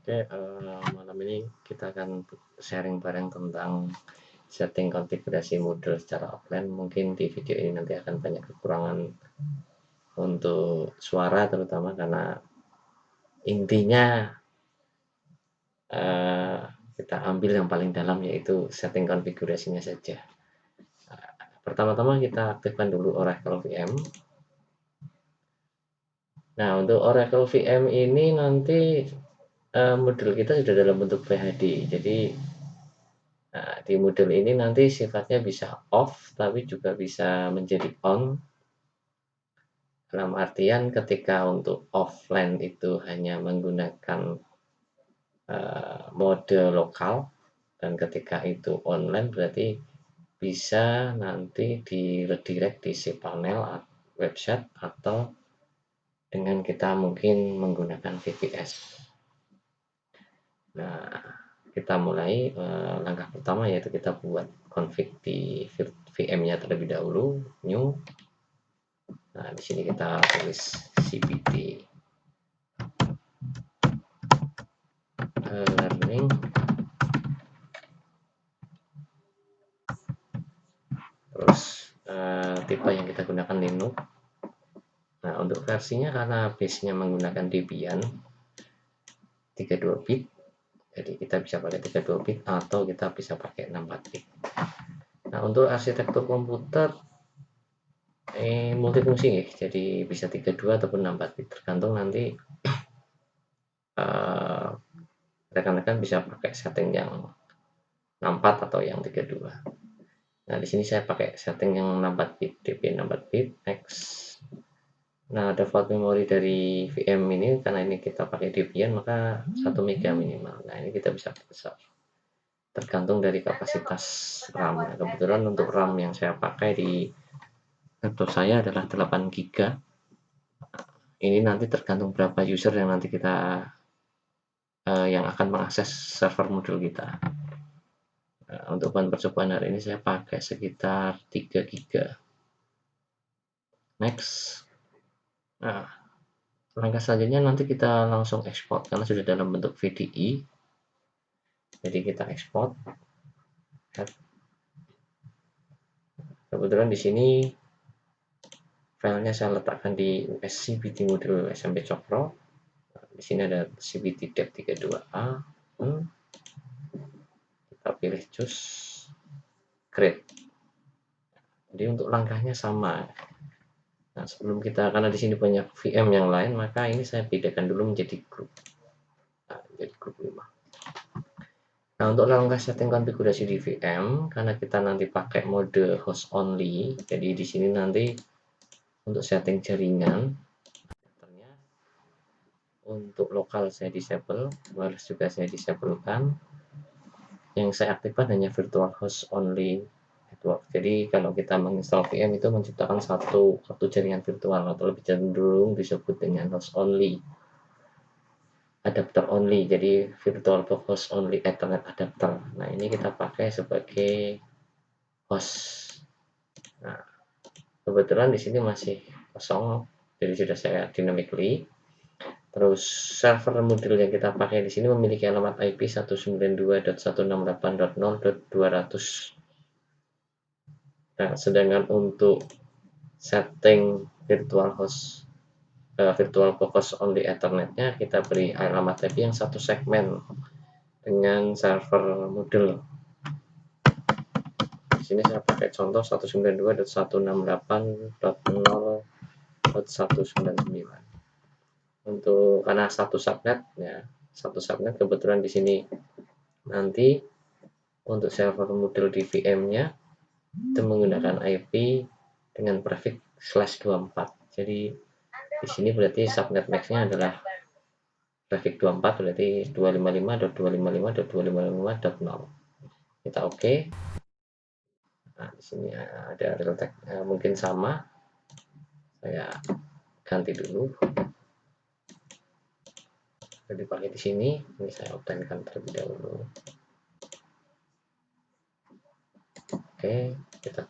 Oke, malam ini kita akan sharing bareng tentang setting konfigurasi Moodle secara offline. Mungkin di video ini nanti akan banyak kekurangan untuk suara, terutama karena intinya eh, kita ambil yang paling dalam, yaitu setting konfigurasinya saja. Pertama-tama kita aktifkan dulu Oracle VM. Nah, untuk Oracle VM ini nanti Moodle kita sudah dalam bentuk PHD. Jadi di Moodle ini nanti sifatnya bisa off, tapi juga bisa menjadi on. Dalam artian ketika untuk offline itu hanya menggunakan mode lokal, dan ketika itu online berarti bisa nanti di redirect di cPanel website, atau dengan kita mungkin menggunakan VPS. Nah, kita mulai langkah pertama, yaitu kita buat config di VM-nya terlebih dahulu, new. Nah, di sini kita tulis cpt learning, terus tipe yang kita gunakan Linux. Nah, untuk versinya karena base-nya menggunakan Debian 32 bit, jadi kita bisa pakai 32 bit atau kita bisa pakai 64 bit. Nah, untuk arsitektur komputer multifungsi ya, jadi bisa 32 ataupun 64 bit, tergantung nanti rekan-rekan bisa pakai setting yang 64 atau yang 32. Nah, di sini saya pakai setting yang 64 bit, DP 64 bit X. Nah, default memori dari VM ini, karena ini kita pakai Debian, maka 1 MB minimal. Nah, ini kita bisa besar, tergantung dari kapasitas RAM. Nah, kebetulan untuk RAM yang saya pakai di laptop saya adalah 8 GB. Ini nanti tergantung berapa user yang nanti kita yang akan mengakses server Moodle kita. Nah, untuk bahan percobaan hari ini saya pakai sekitar 3 GB. Next. Nah, langkah selanjutnya nanti kita langsung ekspor karena sudah dalam bentuk VDI. Jadi kita ekspor. Kebetulan di sini filenya saya letakkan di CBT Moodle SMP Cokro. Di sini ada CBT dep 32A. Kita pilih choose create. Jadi untuk langkahnya sama. Nah, sebelum kita, karena di sini banyak VM yang lain, maka ini saya bedakan dulu menjadi grup. Nah, jadi grup 5. Nah, untuk langkah setting konfigurasi di VM, karena kita nanti pakai mode host only, jadi di sini nanti untuk setting jaringan, untuk lokal saya disable, wireless juga saya disablekan. Yang saya aktifkan hanya virtual host only network. Jadi kalau kita menginstal VM itu menciptakan satu jaringan virtual, atau lebih cenderung disebut dengan host only, adapter only, jadi virtual host only Ethernet adapter. Nah, ini kita pakai sebagai host. Nah, kebetulan di sini masih kosong, jadi sudah saya dynamically. Terus server Moodle yang kita pakai di sini memiliki alamat IP 192.168.0.200. Nah, sedangkan untuk setting virtual host only Ethernet-nya kita beri alamat IP yang satu segmen dengan server Moodle. Di sini saya pakai contoh 192.168.0.199. Untuk karena satu subnet ya, satu subnet kebetulan di sini nanti untuk server Moodle di VM-nya itu menggunakan IP dengan prefix /24. Jadi di sini berarti subnet max-nya adalah prefix 24, berarti 255.255.255.0. Kita oke. Nah, di sini ada real mungkin sama. Saya ganti dulu. Jadi pakai di sini. Ini saya obtenkan terlebih dahulu. Oke, kita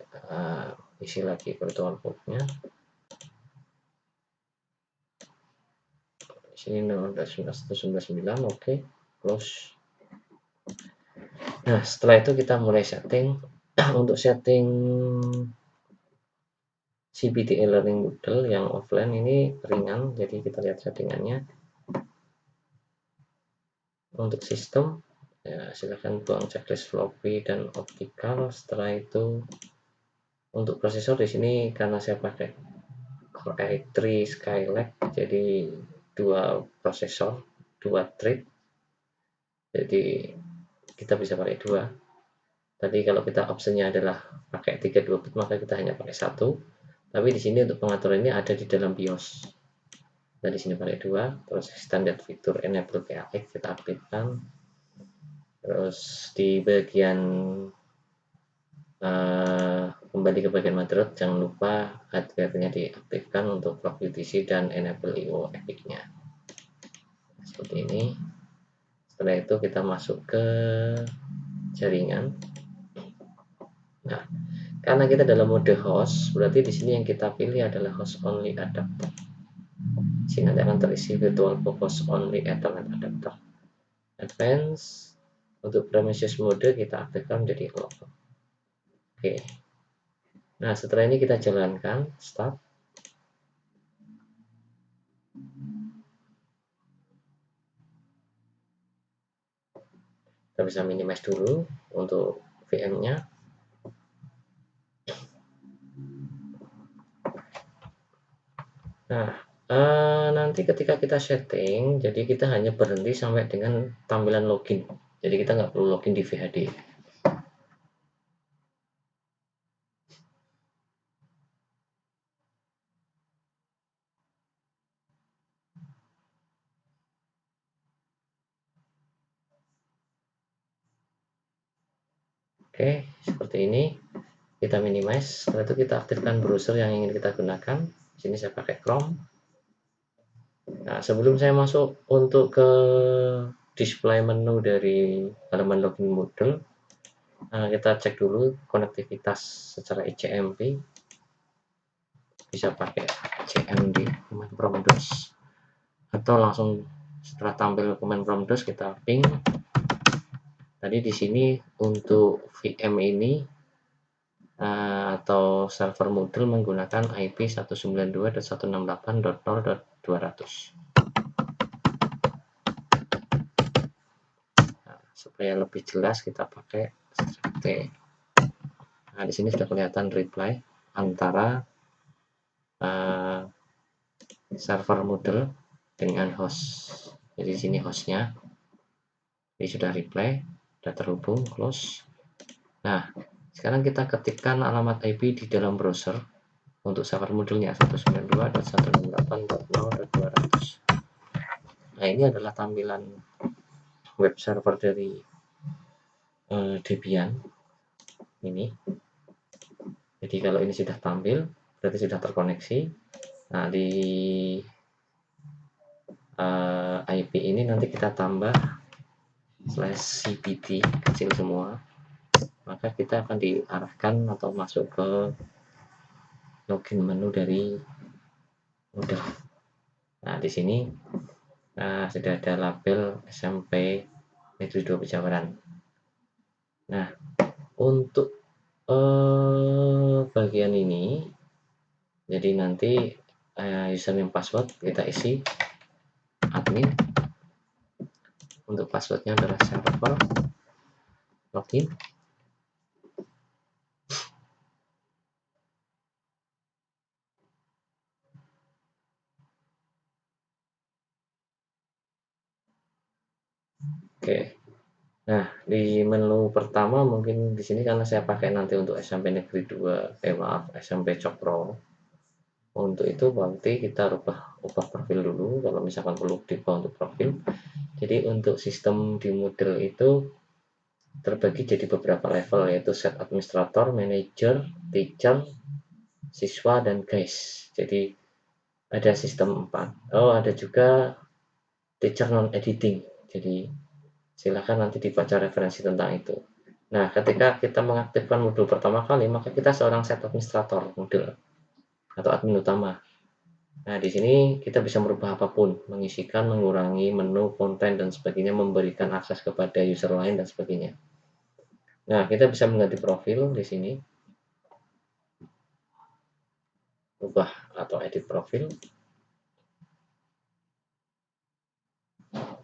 isi lagi virtual port-nya. Di sini 1999, oke. close. Nah, setelah itu kita mulai setting. Untuk setting CPT e-learning Moodle yang offline ini ringan, jadi kita lihat settingannya. Untuk sistem, ya silakan buang checklist floppy dan optical. Setelah itu untuk prosesor di sini karena saya pakai Core i3 Skylake, jadi dua prosesor, dua thread, jadi kita bisa pakai dua. Tadi kalau kita optionnya adalah pakai 32 bit, maka kita hanya pakai satu. Tapi di sini untuk pengaturan ini ada di dalam BIOS. Nah, di sini pakai dua. Terus standar fitur enable PAX kita aktifkan. Terus di bagian kembali ke bagian motherboard, jangan lupa hardware-nya diaktifkan untuk clock UTC dan enable IO Epic-nya. Seperti ini. Setelah itu kita masuk ke jaringan. Nah, karena kita dalam mode host, berarti di sini yang kita pilih adalah host only adapter. Sini nanti akan terisi virtual host only Ethernet adapter. Advance untuk premises mode kita aktifkan menjadi off. Oke. Nah, setelah ini kita jalankan start. Kita bisa minimize dulu untuk VM-nya. Nah, nanti ketika kita setting, jadi kita hanya berhenti sampai dengan tampilan login. Jadi kita nggak perlu login di VHD. Oke, seperti ini. Kita minimize. Setelah itu kita aktifkan browser yang ingin kita gunakan. Di sini saya pakai Chrome. Nah, sebelum saya masuk untuk ke display menu dari halaman login Moodle, kita cek dulu konektivitas secara ICMP. Bisa pakai CMD command prompt DOS, atau langsung setelah tampil command prompt DOS kita ping. Tadi di sini untuk VM ini atau server Moodle menggunakan IP 192.168.0.200. Nah, supaya lebih jelas kita pakai T. Nah, di sini sudah kelihatan reply antara server Moodle dengan host. Jadi di sini hostnya, ini sudah reply, sudah terhubung, close. Nah, sekarang kita ketikkan alamat IP di dalam browser untuk server Moodle-nya 192.168.0.200. Nah, ini adalah tampilan web server dari Debian ini. Jadi kalau ini sudah tampil, berarti sudah terkoneksi. Nah, di IP ini nanti kita tambah /cpt kecil semua, maka kita akan diarahkan atau masuk ke login menu dari Moodle. Nah, di sini sudah ada label SMP Negeri 2 Pejawaran. Nah, untuk bagian ini, jadi nanti username password kita isi admin. Untuk passwordnya adalah server login. Oke. Nah, di menu pertama mungkin di sini karena saya pakai nanti untuk SMP Negeri 2, SMP Cokro. Untuk itu berarti kita ubah profil dulu kalau misalkan perlu diubah untuk profil. Jadi untuk sistem di Moodle itu terbagi jadi beberapa level, yaitu set administrator, manager, teacher, siswa, dan guys. Jadi ada sistem 4. Oh, ada juga teacher non editing. Jadi silakan nanti dibaca referensi tentang itu. Nah, ketika kita mengaktifkan Moodle pertama kali, maka kita seorang set administrator Moodle atau admin utama. Nah, di sini kita bisa merubah apapun, mengisikan, mengurangi menu, konten, dan sebagainya, memberikan akses kepada user lain, dan sebagainya. Nah, kita bisa mengganti profil di sini, ubah atau edit profil.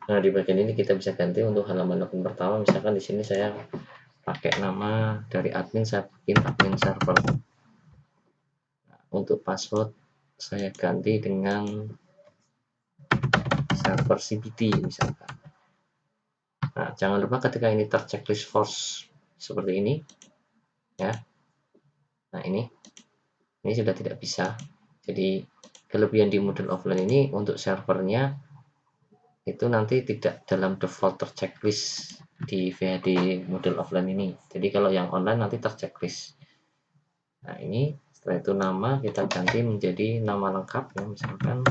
Nah, di bagian ini kita bisa ganti untuk halaman login pertama. Misalkan di sini saya pakai nama dari admin, saya bikin admin server. Nah, untuk password saya ganti dengan server CBT misalkan. Nah, jangan lupa ketika ini terchecklist false seperti ini, ya. Nah, ini sudah tidak bisa. Jadi kelebihan di model offline ini untuk servernya itu nanti tidak dalam default terchecklist di VHD model offline ini. Jadi kalau yang online nanti terchecklist. Nah, ini setelah itu nama kita ganti menjadi nama lengkap, ya, misalkan.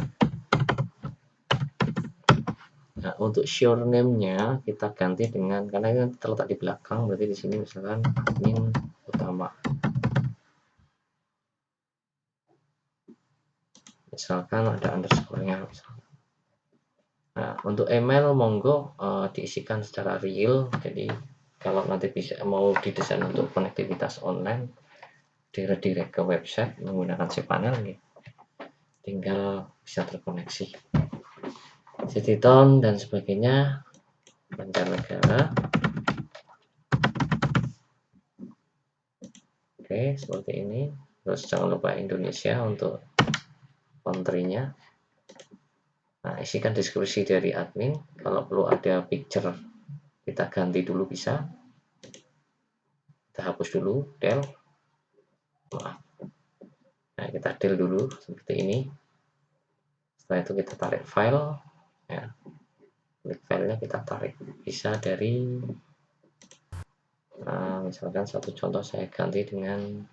Nah, untuk sure name-nya kita ganti dengan, karena ini terletak di belakang, berarti di sini misalkan admin utama. Misalkan ada underscore-nya. Nah, untuk email monggo diisikan secara real. Jadi kalau nanti bisa mau didesain untuk konektivitas online, direct ke website menggunakan cPanel, gitu. Tinggal bisa terkoneksi. Citizen dan sebagainya, mancanegara. Oke, seperti ini. Terus jangan lupa Indonesia untuk country-nya. Nah, isikan deskripsi dari admin. Kalau perlu ada picture, kita ganti dulu bisa. Kita hapus dulu, del. Maaf. Nah, kita del dulu seperti ini. Setelah itu kita tarik file, ya. Klik filenya kita tarik. Bisa dari, misalkan satu contoh saya ganti dengan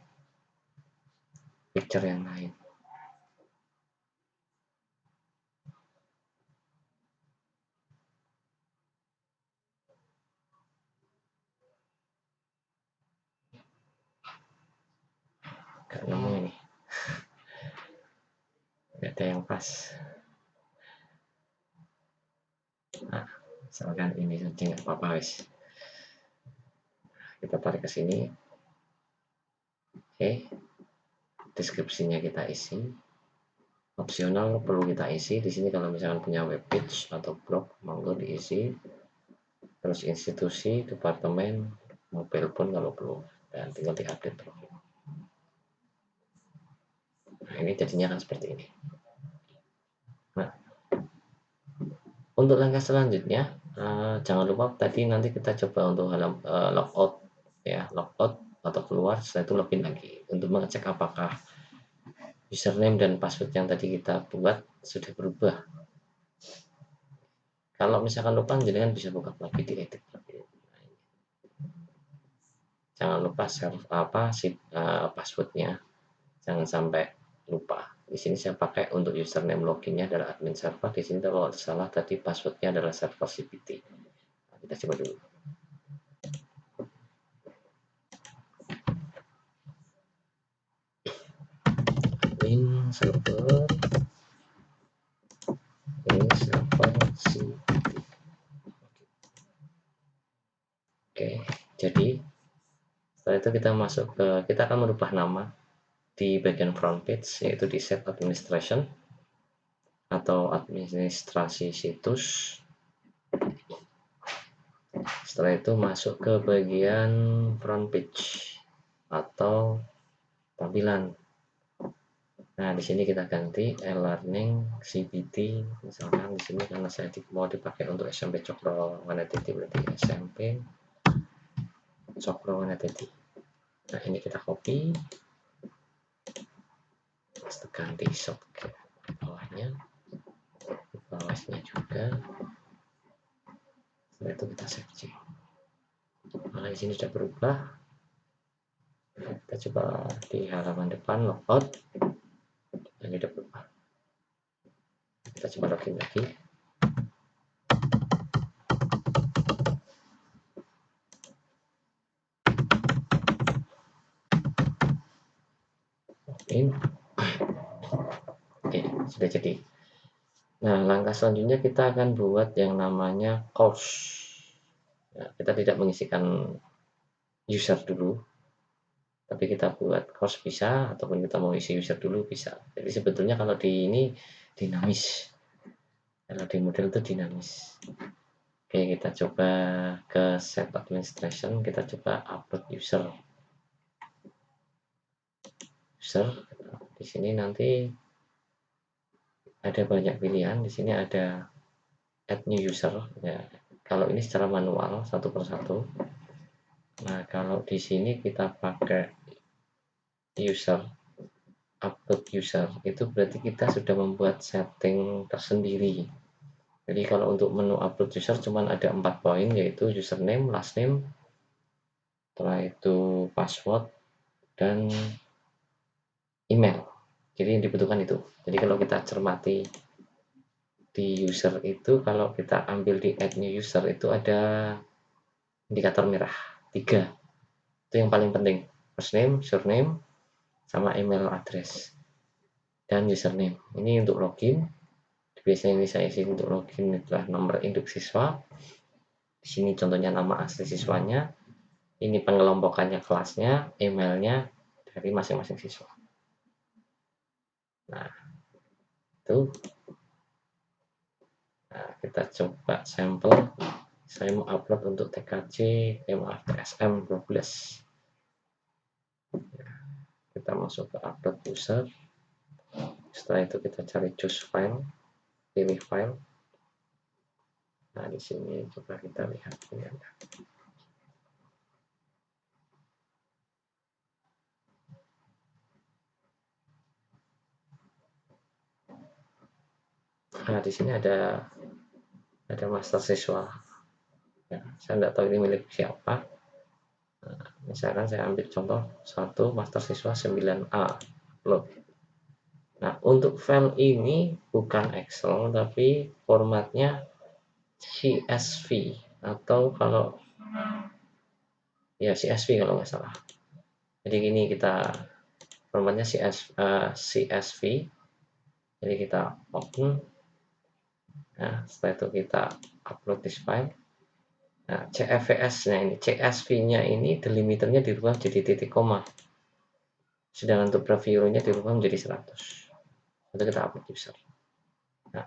picture yang lain. Gak nemu ini. Gak ada yang pas. Nah, misalkan ini saja nggak apa-apa, wis. Kita tarik ke sini. Oke. Deskripsinya kita isi. Opsional perlu kita isi. Di sini kalau misalkan punya web page atau blog, monggo diisi. Terus institusi, departemen, mobile pun kalau perlu, dan tinggal diupdate profil. Nah, ini jadinya akan seperti ini. Nah, untuk langkah selanjutnya, jangan lupa tadi nanti kita coba untuk logout, ya, logout atau keluar, setelah itu login lagi untuk mengecek apakah username dan password yang tadi kita buat sudah berubah. Kalau misalkan lupa, jenengan bisa buka lagi, diedit lagi. Jangan lupa passwordnya, jangan sampai lupa. Di sini saya pakai untuk username loginnya adalah admin server. Di sini kalau salah tadi passwordnya adalah server CPT. Nah, kita coba dulu. Admin server, ini server CPT. Oke, jadi setelah itu kita masuk ke, kita akan merubah nama di bagian front page, yaitu di set administration atau administrasi situs. Setelah itu masuk ke bagian front page atau tampilan. Nah, di sini kita ganti e-learning CBT, misalkan di sini karena saya mau dipakai untuk SMP Cokro Wanatiti, berarti SMP Cokro Wanatiti. Nah, ini kita copy, kita ganti shortcut bawahnya, bawahnya juga. Setelah itu kita searching. Nah, di sini sudah berubah. Kita coba di halaman depan logout, ini sudah berubah. Kita coba login lagi. Login. Oke, sudah jadi. Nah, langkah selanjutnya kita akan buat yang namanya course. Nah, kita tidak mengisikan user dulu, tapi kita buat course bisa, ataupun kita mau isi user dulu bisa. Jadi sebetulnya kalau di ini dinamis, kalau di model itu dinamis. Oke, kita coba ke set administration, kita coba upload user. Di sini nanti ada banyak pilihan. Di sini ada add new user ya. Kalau ini secara manual satu persatu. Nah, kalau di sini kita pakai user, upload user, itu berarti kita sudah membuat setting tersendiri. Jadi kalau untuk menu upload user cuman ada 4 poin, yaitu username, last name, setelah itu password, dan email. Jadi yang dibutuhkan itu. Jadi kalau kita cermati di user itu, kalau kita ambil di add new user itu ada indikator merah 3. Itu yang paling penting. First name, surname, sama email address dan username. Ini untuk login. Biasanya ini saya isi untuk login adalah nomor induk siswa. Di sini contohnya nama asli siswanya. Ini pengelompokannya kelasnya, emailnya dari masing-masing siswa. Nah, itu. Nah, kita coba sampel. Saya mau upload untuk TKJ MAFTSM 12. Kita masuk ke upload user. Setelah itu kita cari choose file, pilih file. Nah, di sini coba kita lihat ini ada. Nah, di sini ada master siswa. Ya, saya tidak tahu ini milik siapa. Nah, misalkan saya ambil contoh 1 master siswa 9A upload. Nah, untuk file ini bukan Excel tapi formatnya CSV, atau kalau ya CSV kalau nggak salah. Jadi ini kita formatnya CSV. Jadi kita open. Nah, setelah itu kita upload this file. Nah, CSV-nya ini, CSV-nya ini delimiternya dirubah jadi titik koma. Sedangkan untuk preview-nya dirubah menjadi 100. Itu kita upload user. Nah,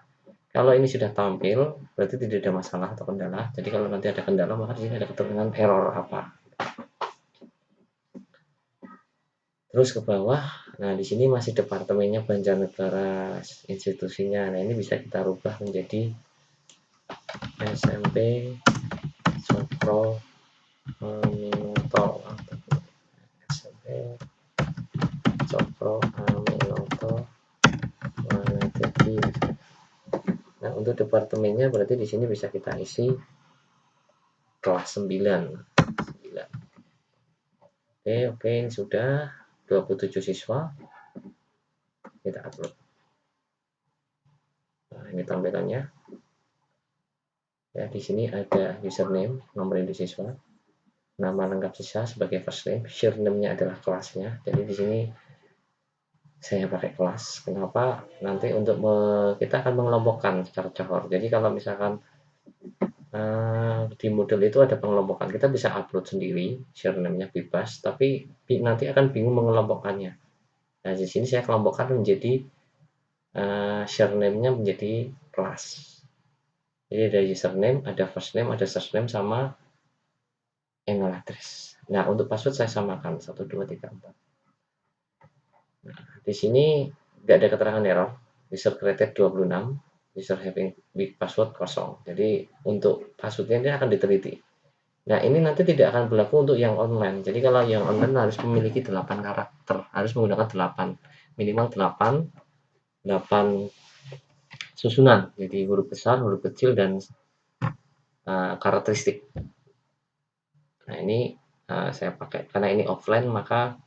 kalau ini sudah tampil, berarti tidak ada masalah atau kendala. Jadi kalau nanti ada kendala, maka di sini ada keterangan error apa. Terus ke bawah, nah di sini masih departemennya Banjarnegara institusinya. Nah ini bisa kita rubah menjadi SMP Sokro Aminoto. SMP Sokro Aminoto Wanajati. Nah untuk departemennya berarti di sini bisa kita isi kelas 9. Oke, ini sudah 27 siswa. Kita upload. Nah, ini tampilannya. Ya, di sini ada username, nomor induk siswa, nama lengkap siswa sebagai first name, surname-nya adalah kelasnya. Jadi di sini saya pakai kelas. Kenapa? Nanti untuk kita akan mengelompokkan secara cohort. Jadi kalau misalkan di model itu ada pengelompokan, kita bisa upload sendiri, surname-nya bebas, tapi nanti akan bingung mengelompokkannya. Nah, di sini saya kelompokkan menjadi surname-nya menjadi kelas. Jadi ada username, ada first name, ada surname, sama email address. Nah, untuk password saya samakan 1, 2, 3, 4. Nah, di sini nggak ada keterangan error. User created 26, user having big password kosong. Jadi untuk passwordnya ini akan diteliti. Nah, ini nanti tidak akan berlaku untuk yang online. Jadi kalau yang online harus memiliki 8 karakter, harus menggunakan 8, minimal 8 susunan. Jadi huruf besar, huruf kecil, dan karakteristik. Nah, ini saya pakai karena ini offline, maka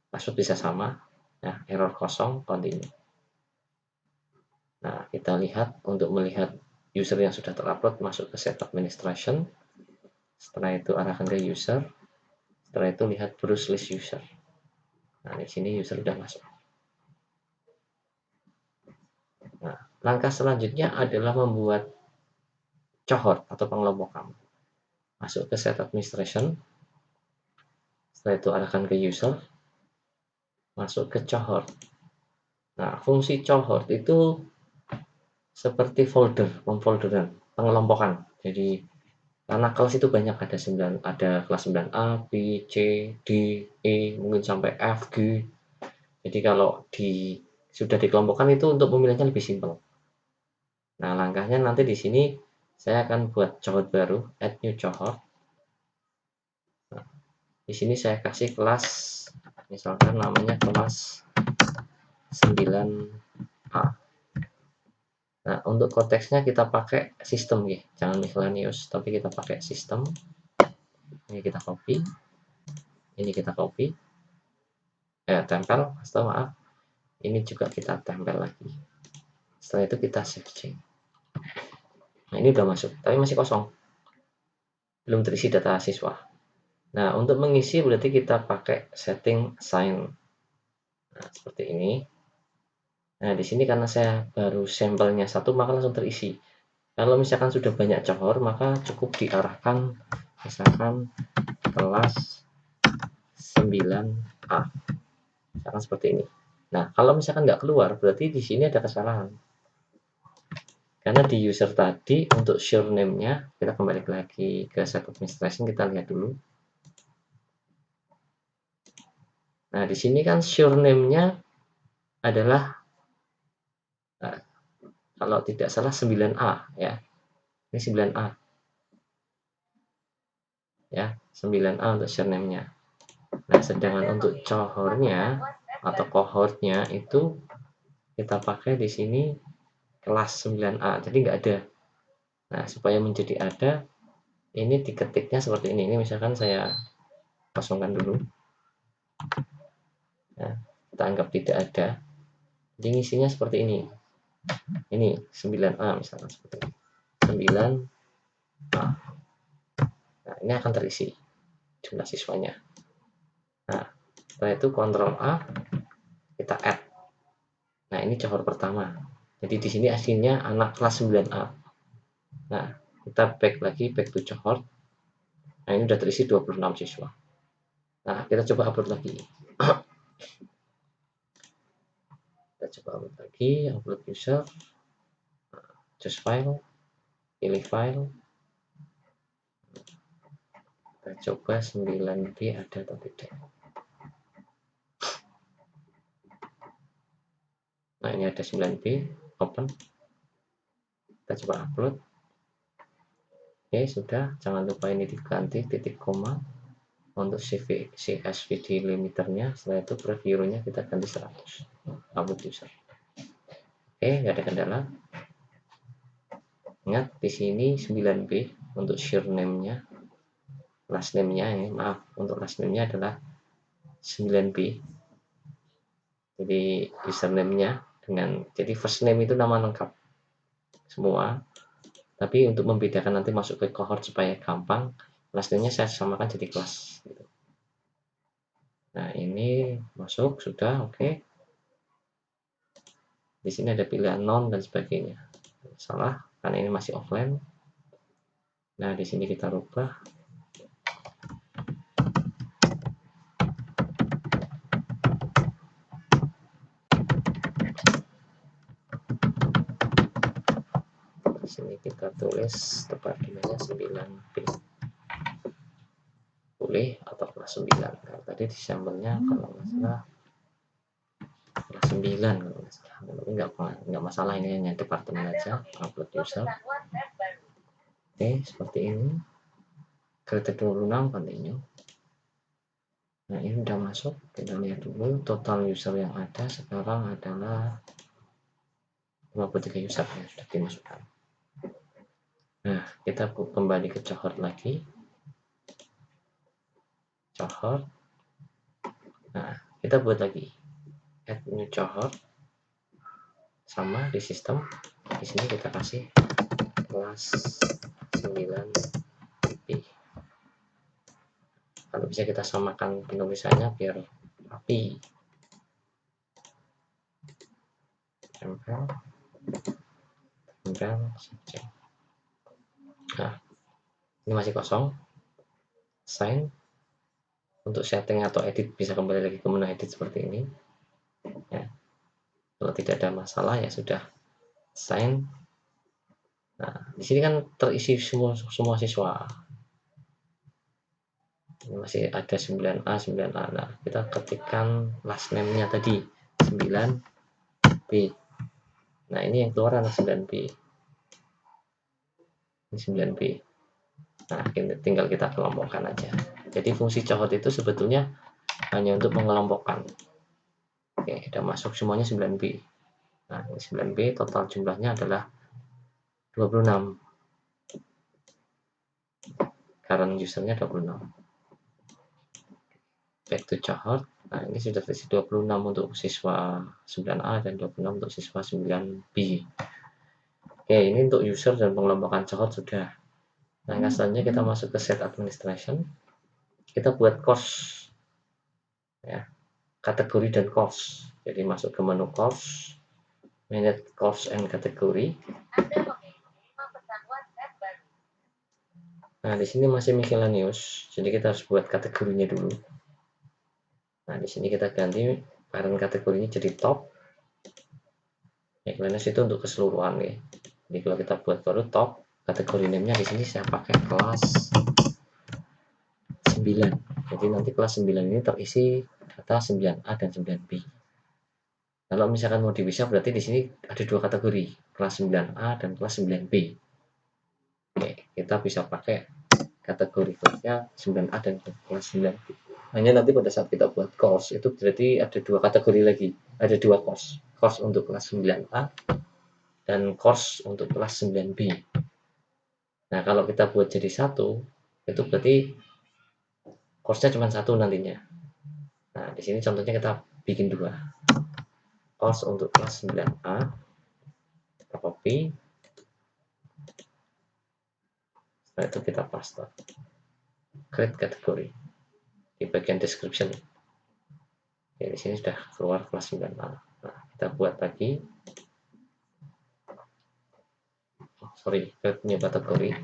password bisa sama. Nah, error kosong, continue. Nah, kita lihat untuk melihat user yang sudah terupload, masuk ke set administration. Setelah itu arahkan ke user. Setelah itu lihat browse list user. Nah, di sini user sudah masuk. Langkah selanjutnya adalah membuat cohort atau pengelompokan. Masuk ke set administration, setelah itu arahkan ke user, masuk ke cohort. Nah, fungsi cohort itu seperti pemfolderan, pengelompokan. Jadi karena kelas itu banyak, ada kelas 9A, B, C, D, E, mungkin sampai F, G. Jadi kalau sudah dikelompokkan itu untuk memilihnya lebih simpel. Nah, langkahnya nanti di sini saya akan buat cohort baru, add new cohort. Nah, di sini saya kasih kelas, misalkan namanya kelas 9A. Nah, untuk konteksnya kita pakai sistem ya, jangan miscellaneous, tapi kita pakai sistem. Ini kita copy, tempel, maaf. Ini juga kita tempel lagi. Setelah itu kita save change. Nah, ini udah masuk, tapi masih kosong. Belum terisi data siswa. Nah, untuk mengisi berarti kita pakai setting assign. Nah, seperti ini. Nah, di sini karena saya baru sampelnya satu, maka langsung terisi. Kalau misalkan sudah banyak cohort, maka cukup diarahkan misalkan kelas 9A. Misalkan seperti ini. Nah, kalau misalkan nggak keluar, berarti di sini ada kesalahan. Karena di user tadi, untuk surname-nya, kita kembali lagi ke set administration, kita lihat dulu. Nah, di sini kan surname-nya adalah, kalau tidak salah 9A, ya. Ini 9A. Ya, 9A untuk surname-nya. Nah, sedangkan untuk cohortnya atau cohortnya itu kita pakai di sini kelas 9A, jadi nggak ada. Nah, supaya menjadi ada, ini diketiknya seperti ini. Ini misalkan saya kosongkan dulu. Nah, kita anggap tidak ada. Jadi ngisinya seperti ini. Ini 9A misalkan seperti ini. 9A. Nah, ini akan terisi jumlah siswanya. Nah, setelah itu Ctrl A, kita add. Nah, ini cohort pertama. Jadi di sini aslinya anak kelas 9A. Nah, kita back to cohort. Nah, ini udah terisi 26 siswa. Nah, kita coba upload lagi. Kita coba upload user, choose file, pilih file. Kita coba 9B ada atau tidak. Nah, ini ada 9B, open. Kita coba upload. Oke, sudah. Jangan lupa ini diganti titik koma untuk CSV delimiternya. Setelah itu preview-nya kita ganti 100. Upload user. Oke, nggak ada kendala. Ingat di sini 9B untuk surname-nya, last name-nya ini, maaf, untuk last name-nya adalah 9B. Jadi username-nya jadi first name itu nama lengkap semua. Tapi untuk membedakan nanti masuk ke cohort supaya gampang, last name-nya saya samakan jadi kelas. Gitu. Nah, ini masuk sudah, oke. Di sini ada pilihan non dan sebagainya. Salah karena ini masih offline. Nah, di sini kita rubah. Di sini kita tulis tepatnya 9B. Boleh atau kelas 9. Nah, tadi di sampelnya kalau nggak salah kelas 9 kalau nggak salah. Tapi nggak masalah, ini hanya departemen aja. Upload user. Oke, seperti ini. Created 26 continue. Nah, ini udah masuk. Kita lihat dulu total user yang ada sekarang adalah 53 user yang sudah dimasukkan. Nah, kita kembali ke cohort lagi. Cohort. Nah, kita buat lagi add new cohort. Sama di sistem. Di sini kita kasih kelas 9B. Kalau bisa kita samakan penulisannya biar rapi. Tempel. tempel subjek. Nah, ini masih kosong. Sign. Untuk setting atau edit bisa kembali lagi ke menu edit seperti ini. Ya. Kalau tidak ada masalah ya sudah. Sign. Nah, di sini kan terisi semua siswa. Ini masih ada 9A, 9A. Nah, kita ketikkan last name-nya tadi 9B. Nah, ini yang keluar anak 9B. Ini 9B. Nah, tinggal kita kelompokkan aja. Jadi fungsi cohort itu sebetulnya hanya untuk mengelompokkan. Oke, udah masuk semuanya 9B. Nah, ini 9B total jumlahnya adalah 26. Current usernya 26. Back to cohort. Nah, ini sudah terisi 26 untuk siswa 9A dan 26 untuk siswa 9B. Oke, ini untuk user dan pengelompokan cohort sudah. Nah, selanjutnya kita masuk ke set administration. Kita buat course. Ya, kategori dan course. Jadi masuk ke menu course, manage course and kategori. Nah, di sini masih miscellaneous, jadi kita harus buat kategorinya dulu. Nah, di sini kita ganti parent kategorinya jadi top. Miscellaneous itu untuk keseluruhan ya. Jadi kalau kita buat baru top, kategori name-nya di sini saya pakai kelas 9. Jadi nanti kelas 9 ini terisi data 9A dan 9B. Kalau misalkan mau dipisah berarti di sini ada dua kategori, kelas 9A dan kelas 9B. Oke, kita bisa pakai kategori kelasnya 9A dan kelas 9B. Hanya nanti pada saat kita buat course itu berarti ada dua kategori lagi, ada dua course. Course untuk kelas 9A dan course untuk kelas 9B. Nah, kalau kita buat jadi satu, itu berarti course-nya cuma satu nantinya. Nah, di sini contohnya kita bikin dua. Course untuk kelas 9A, kita copy. Setelah itu kita paste. Create kategori di bagian description. Oke, di sini sudah keluar kelas 9A. Nah, kita buat lagi. Create new kategori.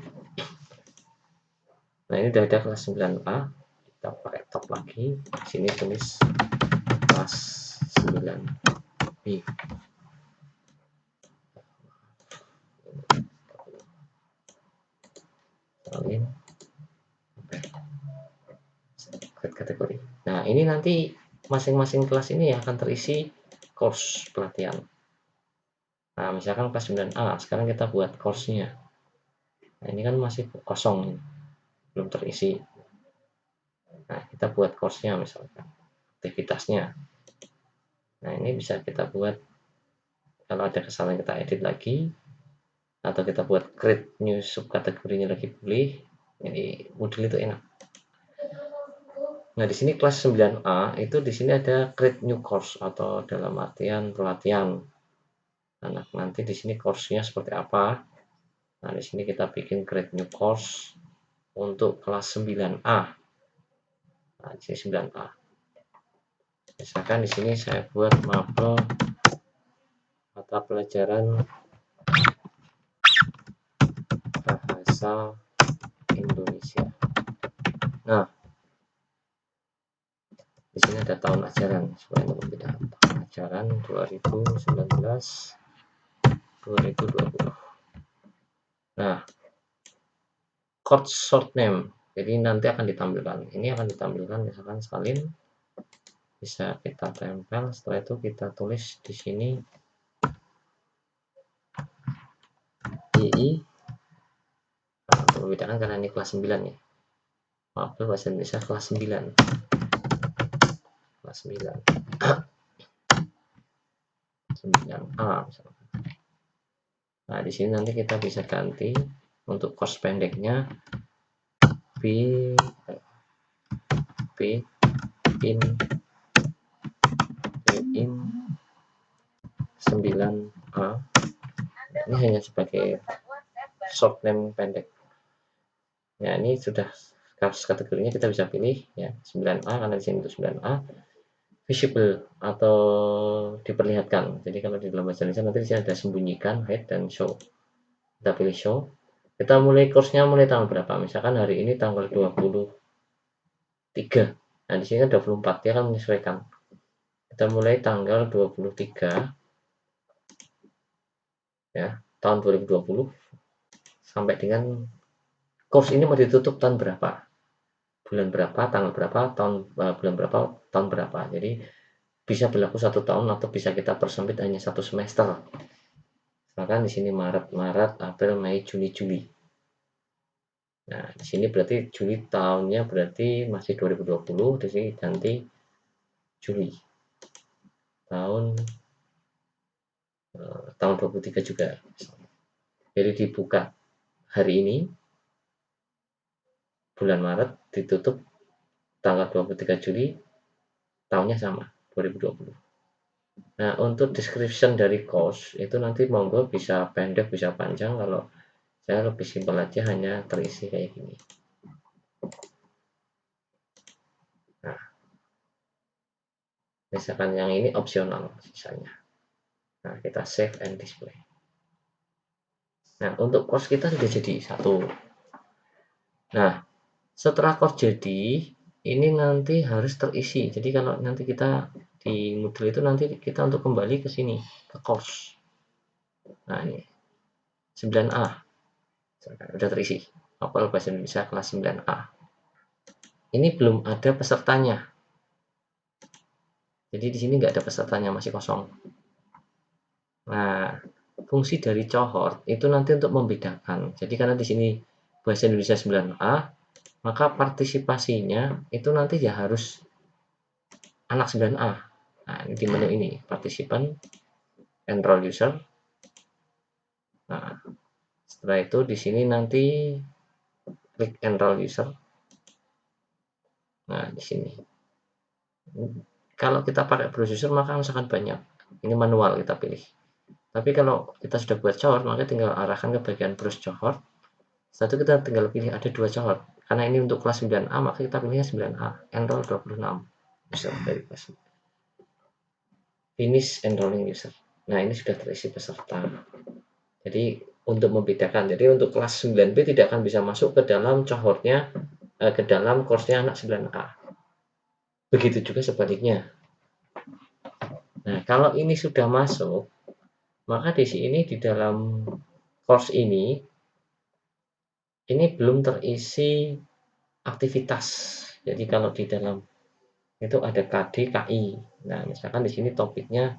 Nah, ini sudah ada kelas 9A. Kita pakai top lagi. Di sini tulis kelas 9B. Salin. Create kategori. Nah, ini nanti masing-masing kelas ini akan terisi course pelatihan. Nah, misalkan kelas 9A, sekarang kita buat course-nya. Nah, ini kan masih kosong, belum terisi. Nah, kita buat course-nya misalkan, aktivitasnya. Nah, ini bisa kita buat, kalau ada kesalahan kita edit lagi, atau kita buat create new subkategorinya lagi boleh. Jadi model itu enak. Nah, di sini kelas 9A itu di sini ada create new course atau dalam artian pelatihan. Nah, nanti di sini course-nya seperti apa? Nah, di sini kita bikin create new course untuk kelas 9A. Nah, di sini 9A. Misalkan di sini saya buat mapel mata pelajaran bahasa Indonesia. Nah, di sini ada tahun ajaran supaya tidak tahun ajaran 2019-2020. Nah, course short name. Jadi nanti akan ditampilkan. Ini akan ditampilkan misalkan salin, bisa kita tempel. Setelah itu kita tulis di sini II. Nah, untuk membedakan karena ini kelas 9 ya. Maaf, bahasa Indonesia kelas 9. Kelas 9. 9A misalkan. Nah, di sini nanti kita bisa ganti untuk course pendeknya B in 9A. Ini hanya sebagai short name pendek. Ya, ini sudah kategorinya kita bisa pilih ya 9A karena di sini untuk 9A visible atau diperlihatkan. Jadi kalau di dalam bahasa Indonesia nanti di sini ada sembunyikan, hide dan show. Kita pilih show. Kita mulai course-nya mulai tanggal berapa? Misalkan hari ini tanggal 23. Nah, di sini kan 24, dia akan menyesuaikan. Kita mulai tanggal 23 ya, tahun 2020 sampai dengan course ini mau ditutup tahun berapa? Bulan berapa, tanggal berapa, bulan berapa, tahun berapa. Jadi bisa berlaku 1 tahun atau bisa kita persempit hanya 1 semester. Misalkan di sini Maret, April, Mei, Juni. Nah, di sini berarti Juli tahunnya berarti masih 2020, di sini ganti Juli tahun tahun 23 juga. Jadi dibuka hari ini bulan Maret, ditutup tanggal 23 Juli, tahunnya sama 2020. Nah, untuk description dari course itu nanti monggo bisa pendek bisa panjang. Kalau saya lebih simpel aja, hanya terisi kayak gini. Nah, misalkan yang ini opsional sisanya. Nah, kita save and display. Nah, untuk course kita sudah jadi satu. Nah, setelah course jadi, ini nanti harus terisi. Jadi kalau nanti kita di Moodle itu nanti kita untuk kembali ke sini, ke course. Nah, ini 9A. Sudah terisi. Apel Bahasa Indonesia kelas 9A. Ini belum ada pesertanya. Jadi di sini nggak ada pesertanya, masih kosong. Nah, fungsi dari cohort itu nanti untuk membedakan. Jadi karena di sini Bahasa Indonesia 9A, maka partisipasinya itu nanti ya harus anak 9A. Nah, ini di menu ini, participant, enroll user. Nah, setelah itu di sini nanti klik enroll user. Nah, di sini. Kalau kita pakai browser maka sangat banyak. Ini manual kita pilih. Tapi kalau kita sudah buat cohort, maka tinggal arahkan ke bagian browse cohort. Setelah itu kita tinggal pilih ada 2 cohort. Karena ini untuk kelas 9A, maka kita pilihnya 9A. Enroll 26 user dari kelas. Finish enrolling user. Nah, ini sudah terisi peserta. Jadi untuk membedakan, jadi untuk kelas 9B tidak akan bisa masuk ke dalam cohortnya, ke dalam course-nya anak 9A. Begitu juga sebaliknya. Nah, kalau ini sudah masuk, maka di sini di dalam course ini belum terisi aktivitas. Jadi kalau di dalam itu ada KD, KI. Nah, misalkan di sini topiknya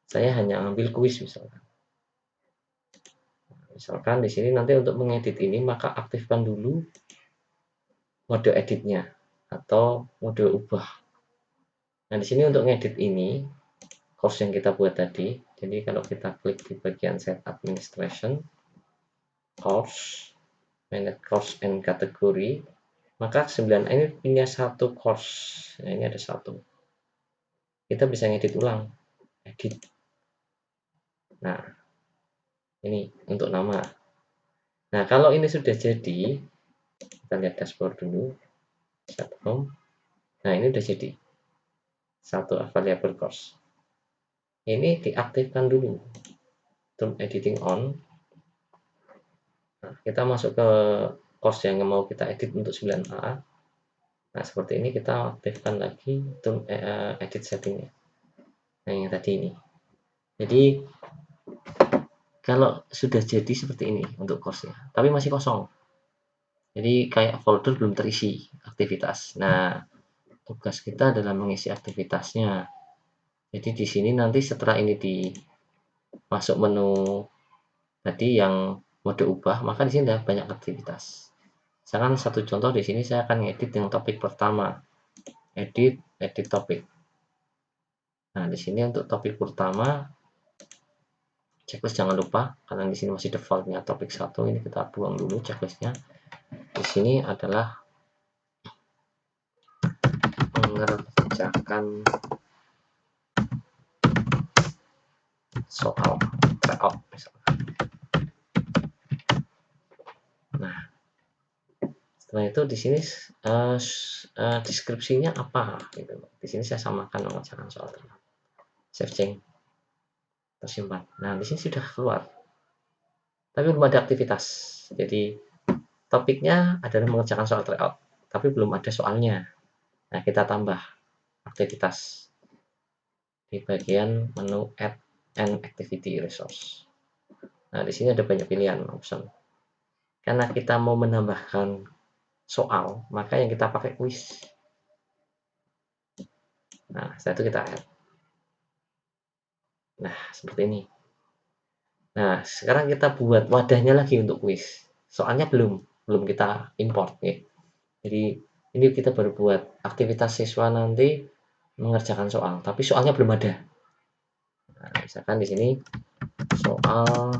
saya hanya ambil kuis misalkan. Misalkan di sini nanti untuk mengedit ini maka aktifkan dulu mode editnya atau mode ubah. Nah, di sini untuk ngedit ini course yang kita buat tadi. Jadi kalau kita klik di bagian set administration, course, manage course and category, maka 9 ini punya satu course. Nah, ini ada satu. Kita bisa ngedit ulang, edit. Nah, ini untuk nama. Nah, kalau ini sudah jadi, kita lihat dashboard dulu, set home. Nah, ini sudah jadi satu variable course. Ini diaktifkan dulu, term editing on. Nah, kita masuk ke course yang mau kita edit untuk 9A. Nah, seperti ini kita aktifkan lagi term edit settingnya. Nah, yang tadi ini. Jadi kalau sudah jadi seperti ini untuk course-nya, tapi masih kosong. Jadi kayak folder belum terisi aktivitas. Nah, tugas kita adalah mengisi aktivitasnya. Jadi di sini nanti setelah ini masuk menu tadi yang mode ubah, maka di sini ada banyak aktivitas. Misalkan satu contoh di sini saya akan ngedit yang topik pertama. Edit topik. Nah, di sini untuk topik pertama checklist jangan lupa karena di sini masih defaultnya topik 1, ini kita buang dulu checklistnya. Di sini adalah mengerjakan soal tryout misalnya. Nah, setelah itu di sini deskripsinya apa gitu. Di sini saya samakan mengerjakan soal tryout. Save change, tersimpan. Nah, di sini sudah keluar. tapi belum ada aktivitas. Jadi topiknya adalah mengerjakan soal tryout, tapi belum ada soalnya. Nah, kita tambah aktivitas di bagian menu Add an Activity Resource. Nah, di sini ada banyak pilihan option. Karena kita mau menambahkan soal, maka yang kita pakai quiz. Nah, setelah itu kita add. Nah, seperti ini. Nah, sekarang kita buat wadahnya lagi untuk quiz. Soalnya belum kita import ya. Jadi ini kita baru buat aktivitas siswa nanti mengerjakan soal, tapi soalnya belum ada. Nah, misalkan di sini soal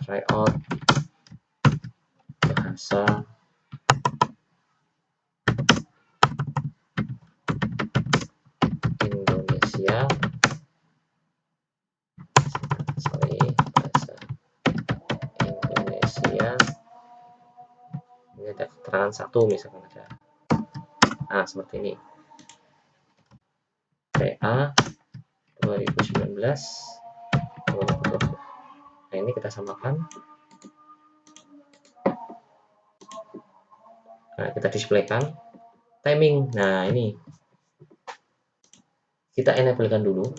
tryout bahasa Indonesia, bahasa Indonesia. Ini ada keterangan satu misalkan ada. Nah, seperti ini. PA 2019 2020. Nah, ini kita samakan. Nah, kita displaykan timing. Nah, ini kita enablekan dulu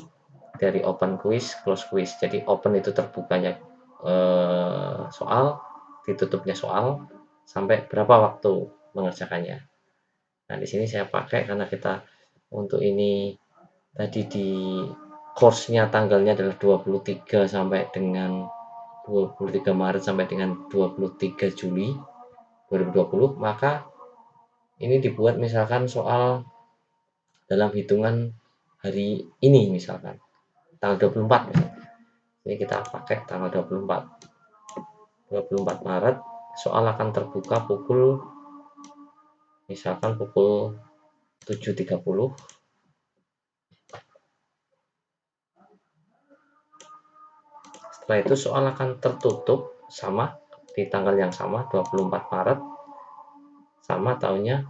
dari open quiz, close quiz. Jadi open itu terbukanya soal, ditutupnya soal, sampai berapa waktu mengerjakannya. Nah, di sini saya pakai karena kita untuk ini tadi di course-nya tanggalnya adalah 23 sampai dengan 23 Maret sampai dengan 23 Juli 2020, maka ini dibuat misalkan soal dalam hitungan hari ini misalkan tanggal 24 misalkan. Ini kita pakai tanggal 24 Maret, soal akan terbuka pukul misalkan pukul 7.30. Setelah itu soal akan tertutup sama di tanggal yang sama 24 Maret, sama tahunnya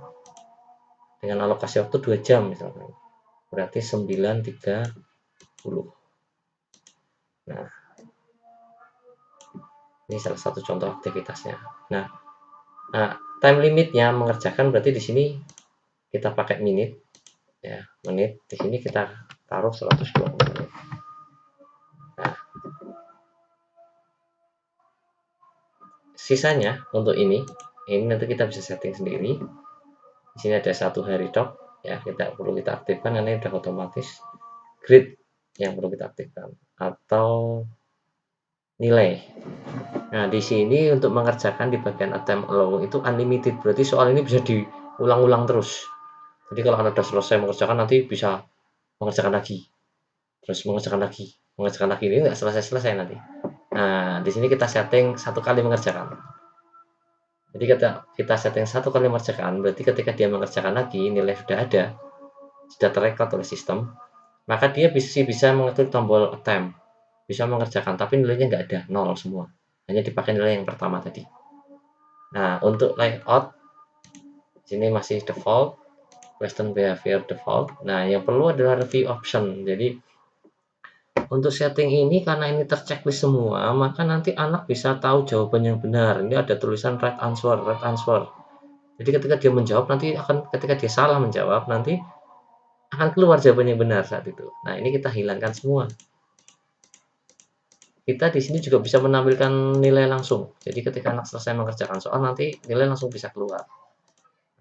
dengan alokasi waktu 2 jam misalkan. Berarti 9.30. Nah, ini salah satu contoh aktivitasnya. Nah, time limitnya mengerjakan berarti di sini kita pakai menit ya, menit. Di sini kita taruh 120 menit. Nah, sisanya untuk ini nanti kita bisa setting sendiri. Di sini ada 1 hari dok ya, kita perlu kita aktifkan karena ini sudah otomatis. Grid yang perlu kita aktifkan atau nilai. Nah, di sini untuk mengerjakan di bagian attempt allow itu unlimited, berarti soal ini bisa diulang-ulang terus. Jadi kalau Anda sudah selesai mengerjakan nanti bisa mengerjakan lagi, terus mengerjakan lagi, ini nggak selesai-selesai nanti. Nah, di sini kita setting 1 kali mengerjakan. Jadi kita setting 1 kali mengerjakan, berarti ketika dia mengerjakan lagi, nilai sudah ada, sudah terrecord oleh sistem, maka dia bisa mengeklik tombol attempt, bisa mengerjakan, tapi nilainya nggak ada, 0 semua. Hanya dipakai nilai yang pertama tadi. Nah, untuk layout, sini masih default, Western behavior default. Nah, yang perlu adalah review option. Jadi, untuk setting ini karena ini terchecklist semua, maka nanti anak bisa tahu jawaban yang benar. Ini ada tulisan right answer, right answer. Jadi ketika dia menjawab nanti ketika dia salah menjawab nanti akan keluar jawaban yang benar saat itu. Nah, ini kita hilangkan semua. Kita di sini juga bisa menampilkan nilai langsung. Jadi ketika anak selesai mengerjakan soal nanti nilai langsung bisa keluar.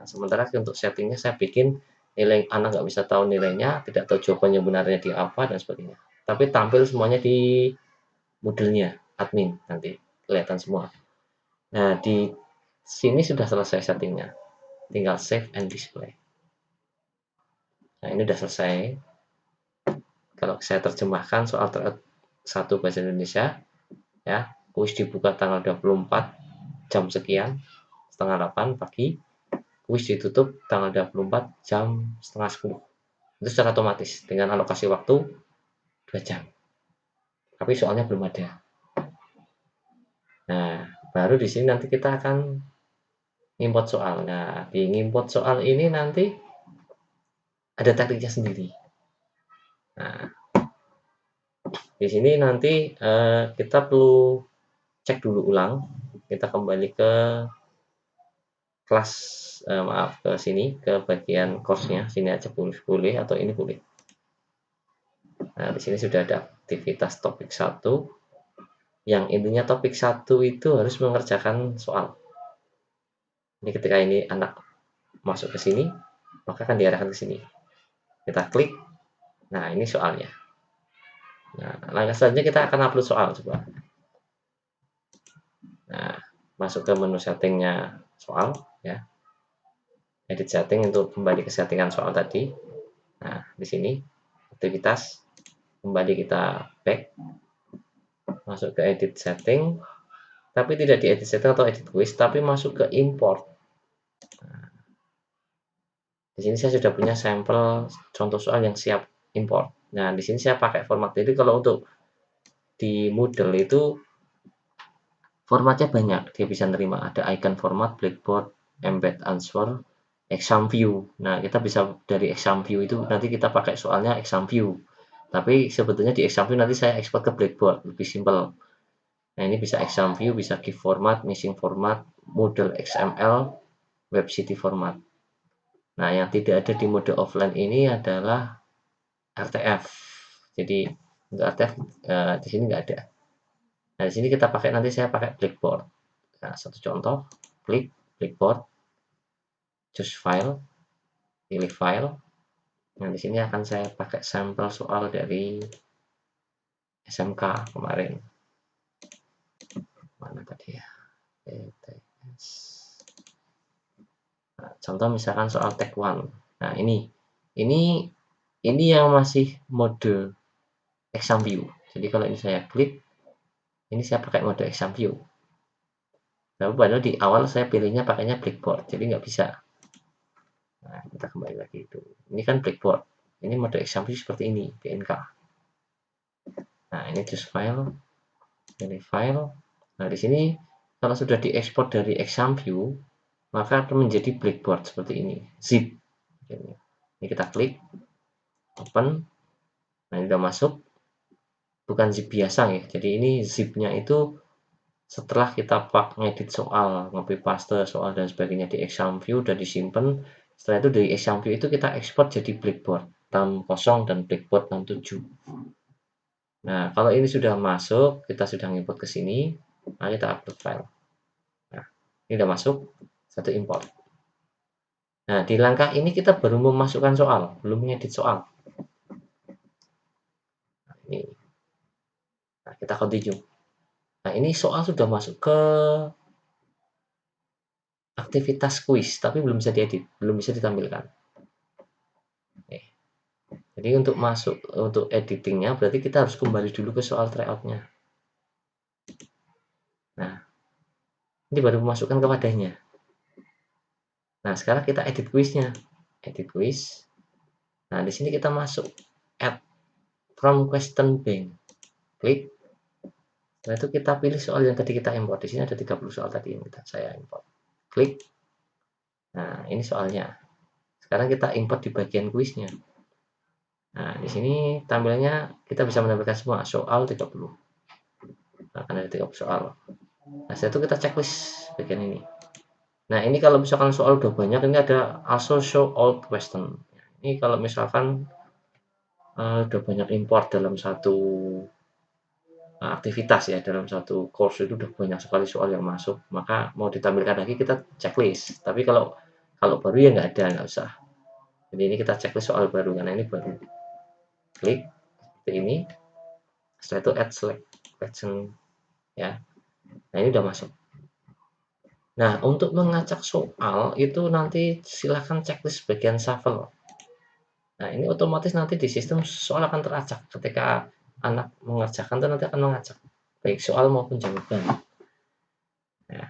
Nah, sementara untuk settingnya saya bikin nilai anak nggak bisa tahu nilainya, tidak tahu jawaban yang benarnya di apa dan sebagainya. Tapi tampil semuanya di Moodle-nya admin nanti kelihatan semua. Nah, di sini sudah selesai settingnya. Tinggal save and display. Nah, ini sudah selesai. Kalau saya terjemahkan soal 1 bahasa Indonesia, ya, kuis dibuka tanggal 24 jam sekian, setengah 8 pagi, kuis ditutup tanggal 24 jam setengah 10. Itu secara otomatis dengan alokasi waktu 2 jam. Tapi soalnya belum ada. Nah, baru di sini nanti kita akan import soal. Nah, di import soal ini nanti ada tekniknya sendiri. Nah, di sini nanti kita perlu cek dulu ulang, kita kembali ke kelas, maaf, ke sini, ke bagian course-nya, sini aja boleh atau ini boleh. Nah, di sini sudah ada aktivitas topik 1, yang intinya topik 1 itu harus mengerjakan soal. Ini ketika ini anak masuk ke sini, maka akan diarahkan ke sini. Kita klik, nah ini soalnya. Nah, langkah selanjutnya kita akan upload soal, coba. Nah, masuk ke menu settingnya soal, ya. Edit setting untuk kembali ke settingan soal tadi. Nah, di sini aktivitas, kembali kita back, masuk ke edit setting, tapi tidak di edit setting atau edit quiz, tapi masuk ke import. Nah, di sini saya sudah punya sampel contoh soal yang siap import. Nah, di sini saya pakai format. Jadi kalau untuk di Moodle itu formatnya banyak, dia bisa nerima ada icon format, blackboard, embed answer, exam view. Nah, kita bisa dari exam view itu nanti kita pakai soalnya exam view. Tapi sebetulnya di exam view nanti saya ekspor ke blackboard, lebih simpel. Nah, ini bisa exam view, bisa GIF format, missing format, model XML, web city format. Nah, yang tidak ada di mode offline ini adalah RTF. Jadi untuk RTF di sini nggak ada. Nah, di sini kita pakai, nanti saya pakai blackboard. Nah, satu contoh, klik blackboard, choose file, pilih file. Nah, di sini akan saya pakai sampel soal dari SMK kemarin. Mana tadi ya? PTS. Nah, contoh misalkan soal tag 1. Nah, ini yang masih mode exam view. Jadi kalau ini saya klik, ini saya pakai mode exam view. Tapi padahal di awal saya pilihnya pakainya blackboard, jadi nggak bisa. Nah, kita kembali lagi itu. Ini kan blackboard. Ini mode exam view seperti ini, PNK. Nah, ini choose file, pilih file. Nah, di sini kalau sudah diekspor dari exam view, maka akan menjadi blackboard seperti ini, zip. Ini kita klik, open. Nah, ini sudah masuk. Bukan zip biasa ya. Jadi ini zipnya itu setelah kita ngedit soal, nge paste soal dan sebagainya di exam view udah disimpan. Setelah itu dari exam view itu kita ekspor jadi blackboard 60 dan blackboard 67. Nah, kalau ini sudah masuk, kita sudah ngimport ke sini, nah kita upload file. Nah, ini sudah masuk, satu import. Nah, di langkah ini kita baru memasukkan soal, belum mengedit soal. Nah, ini. Nah, kita continue. Nah, ini soal sudah masuk ke aktivitas kuis, tapi belum bisa diedit, belum bisa ditampilkan. Oke. Jadi untuk masuk, untuk editingnya berarti kita harus kembali dulu ke soal tryoutnya. Nah, ini baru memasukkan ke wadahnya. Nah, sekarang kita edit kuisnya. Edit kuis. Nah, di sini kita masuk add from question bank. Klik. Setelah itu kita pilih soal yang tadi kita import. Di sini ada 30 soal tadi yang saya import. Klik. Nah, ini soalnya. Sekarang kita import di bagian kuisnya. Nah, di sini tampilannya kita bisa menampilkan semua soal 30. Nah, akan ada 30 soal. Nah, setelah itu kita checklist bagian ini. Nah, ini kalau misalkan soal udah banyak, ini ada also show all question. Ini kalau misalkan udah banyak import dalam satu aktivitas ya, dalam satu course itu udah banyak sekali soal yang masuk, maka mau ditampilkan lagi kita checklist. Tapi kalau baru ya nggak ada, nggak usah. Jadi ini kita checklist soal baru, karena ini baru. Klik seperti ini. Setelah itu add select question ya. Nah, ini udah masuk. Nah, untuk mengacak soal itu nanti silahkan checklist bagian shuffle. Nah, ini otomatis nanti di sistem soal akan teracak ketika anak mengerjakan itu nanti akan mengacak baik soal maupun jawaban. Nah,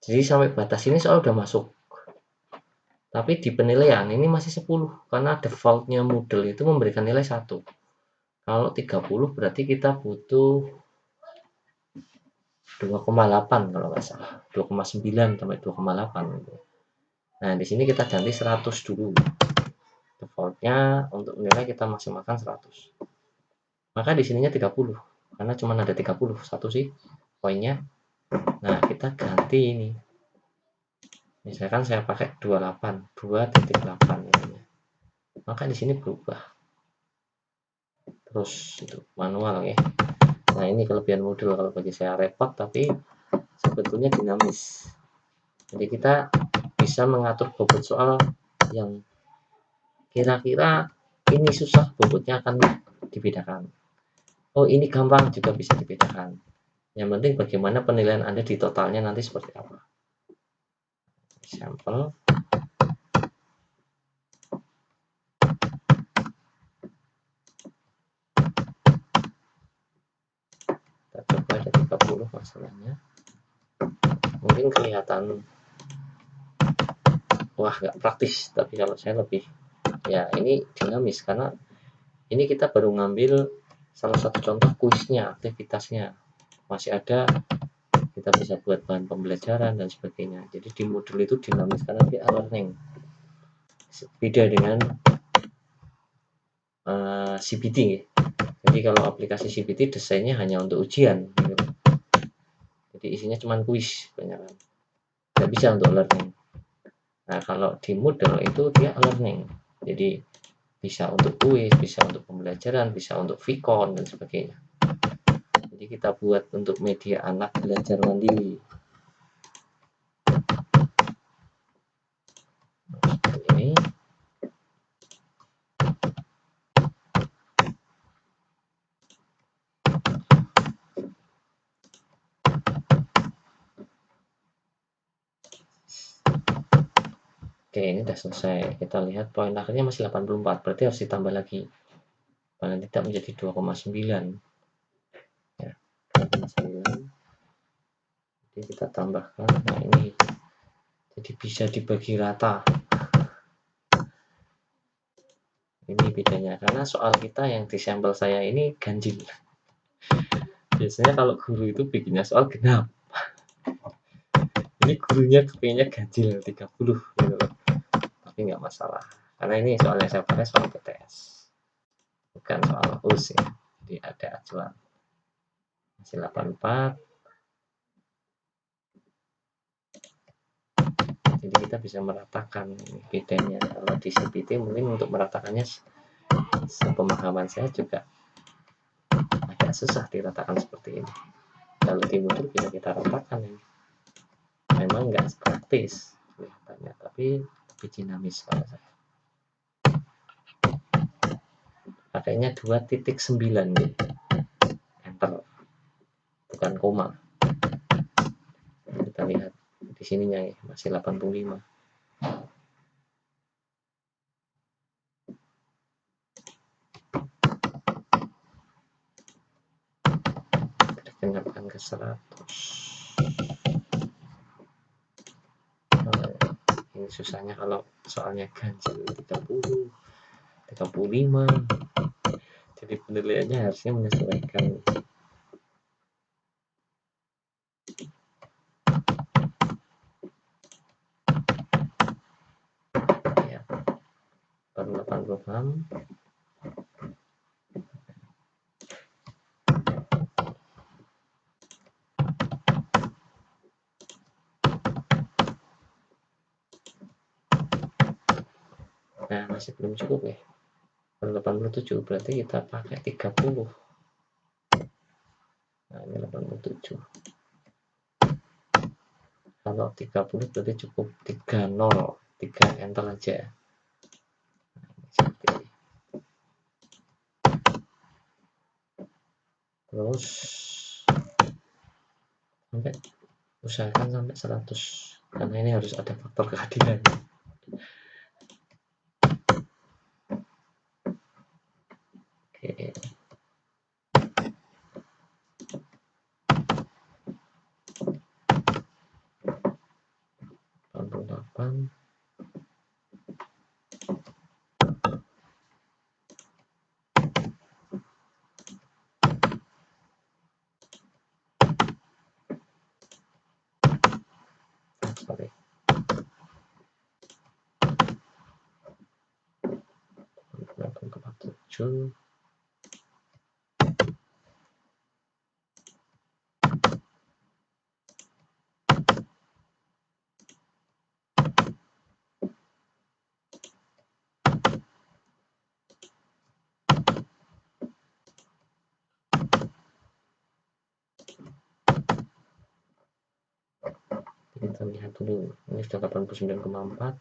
jadi sampai batas ini soal udah masuk. Tapi di penilaian ini masih 10 karena defaultnya Moodle itu memberikan nilai 1. Kalau 30 berarti kita butuh 2,8 kalau nggak salah. 2,9 sampai 2,8 gitu. Nah, di sini kita ganti 100 dulu. Defaultnya untuk nilai kita maksimalkan 100. Maka di sininya 30 karena cuma ada 30 satu sih poinnya. Nah, kita ganti ini. Misalkan saya pakai 28, 2.8 ini. Maka di sini berubah. Terus itu manual ya. Nah, ini kelebihan modul kalau bagi saya repot tapi sebetulnya dinamis. Jadi kita bisa mengatur bobot soal yang kira-kira ini susah, bobotnya akan dibedakan. Oh, ini gampang juga bisa dibedakan. Yang penting bagaimana penilaian Anda di totalnya nanti seperti apa. Sampel. Kita coba ada 30 masalahnya. Mungkin kelihatan wah nggak praktis, tapi kalau saya lebih ya ini dinamis karena ini kita baru ngambil salah satu contoh kuisnya, aktivitasnya. Masih ada kita bisa buat bahan pembelajaran dan sebagainya. Jadi di modul itu dinamis karena dia learning. Beda dengan CBT. Jadi kalau aplikasi CBT desainnya hanya untuk ujian. Gitu. Jadi isinya cuma kuis banyak kan. Nggak bisa untuk learning. Nah kalau di Moodle itu dia learning. Jadi bisa untuk kuis, bisa untuk pembelajaran, bisa untuk Vicon dan sebagainya. Jadi kita buat untuk media anak belajar mandiri. Seperti ini. Oke, ini sudah selesai. Kita lihat poin akhirnya masih 84, berarti harus ditambah lagi. Paling tidak menjadi 2,9. Ya, 2,9. Jadi kita tambahkan, nah ini. Jadi bisa dibagi rata. Ini bedanya, karena soal kita yang di sampel saya ini ganjil. Biasanya kalau guru itu bikinnya soal genap. Ini gurunya kepinginnya ganjil 30 gitu. Tapi nggak masalah. Karena ini soalnya saya pakai soal PTS. Bukan soal US ya. Jadi ada acuan. Masih 84. Jadi kita bisa meratakan bedanya. Kalau di CPT mungkin untuk meratakannya sepemahaman saya juga agak susah diratakan seperti ini. Kalau di Moodle bisa kita ratakan ini. Memang nggak praktis kelihatannya, tapi lebih dinamis kalau saya. Pakainya 2.9 gitu. Enter. Bukan koma. Kita lihat di sininya ya, masih 85. Kita kenyapkan ke 100. Ini susahnya kalau soalnya ganjil 30, 35. Jadi penilaiannya harusnya menyesuaikan. Ya, baru 86. Nah, masih belum cukup ya. Baru 87, berarti kita pakai 30. Nah, ini 87. Kalau 30 berarti cukup 30, 3 enter aja. Seperti ini. Terus sampai usahakan sampai 100 karena ini harus ada faktor keadilan. Oke. 88. Sorry. 8,7. dulu. Ini sudah 89,4.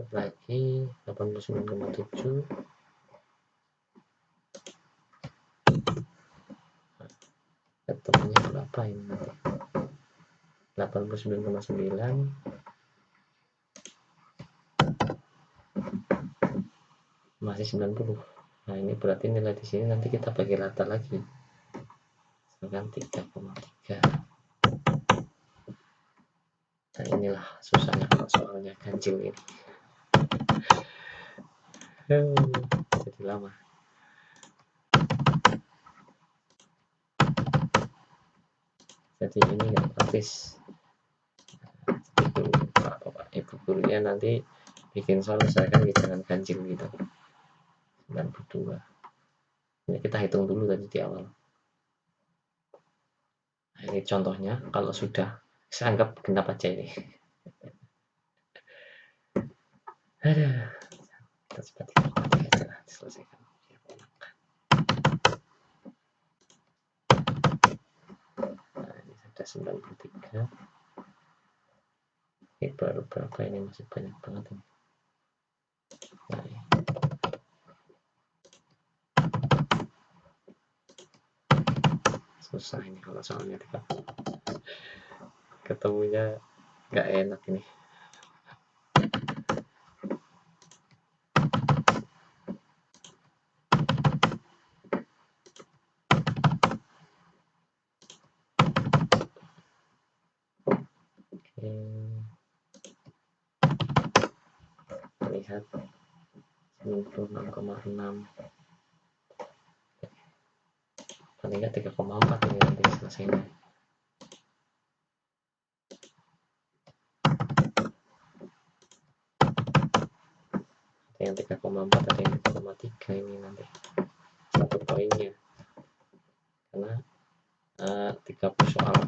Lagi 89,7. Ketemunya berapa ini nanti? 89,9. Masih 90. Nah, ini berarti nilai di sini nanti kita bagi rata lagi. Misalkan 3,3. Nah, inilah susahnya kalau soalnya ganjil ini. Jadi lama. Jadi ini nggak praktis. Jadi Bapak Ibu gurunya nanti bikin soal misalkan jangan ganjil gitu. 92. Ini kita hitung dulu tadi di awal. Nah, ini contohnya kalau sudah, saya anggap genap aja ini. Aduh, kita seperti aja lah, diselesaikan. Nah, ini sudah 93. Ini baru berapa ini, masih banyak banget ini. Nah, ini. Susah ini kalau soalnya ketemunya nggak enak ini. Oke. Lihat 96,6. Paling nggak 3,4 ini nanti selesainya. Ada yang 3,4, ada yang 3,3 ini nanti satu poinnya, karena 30 soal.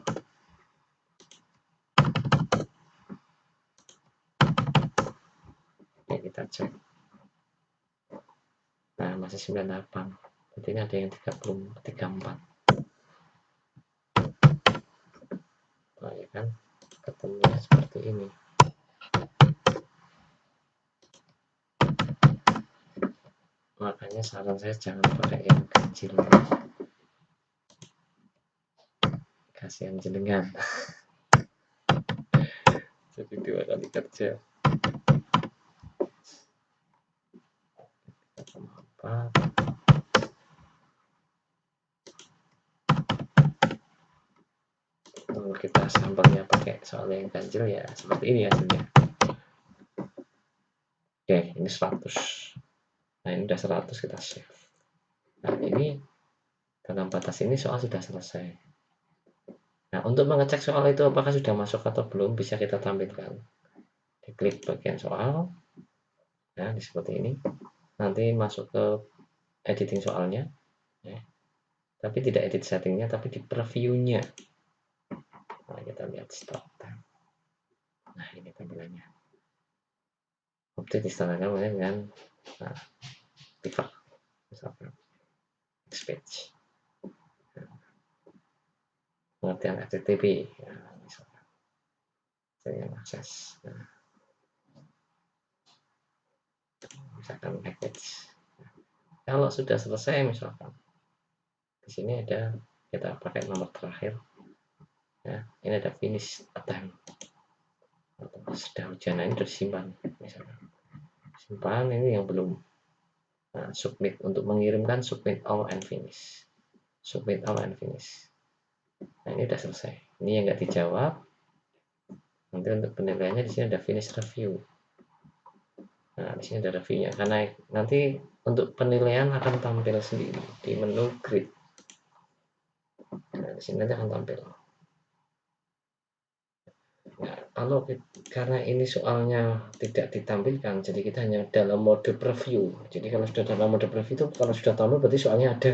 Oke, kita cek. Nah, masih 98. Berarti ini ada yang 34. Nah, ya kan, ketemunya seperti ini. Makanya saran saya jangan pakai yang kecil. Kasihan jenengan. Jadi 2 kali kerja. 3,4. Kalau kita sampelnya pakai soal yang ganjil ya seperti ini hasilnya. Oke, ini 100. Nah, ini udah 100, kita save. Nah, ini dalam batas ini soal sudah selesai. Nah, untuk mengecek soal itu apakah sudah masuk atau belum, bisa kita tampilkan. Diklik bagian soal. Nah, seperti ini. Nanti masuk ke editing soalnya. Ya. Tapi tidak edit settingnya, tapi di previewnya. Nah, kita lihat start time. Nah, ini tampilannya. Update istilahnya dengan pivot. Misalkan next page. Pengertian FTP. Nah, misalkan saya akses. Nah, misalkan package. Kalau sudah selesai misalkan di sini ada, kita pakai nomor terakhir ya, ini ada finish attempt. Sudah hujan, ini sudah disimpan misalkan, simpan ini yang belum. Nah, submit untuk mengirimkan, submit all and finish, submit all and finish. Nah, ini sudah selesai. Ini yang nggak dijawab, nanti untuk penilaiannya di sini ada finish review. Nah, di sini ada reviewnya, karena nanti untuk penilaian akan tampil sendiri di menu grid. Nah, di sini nanti akan tampil. Nah, kalau karena ini soalnya tidak ditampilkan, jadi kita hanya dalam mode preview. Jadi kalau sudah dalam mode preview itu, kalau sudah tampil berarti soalnya ada.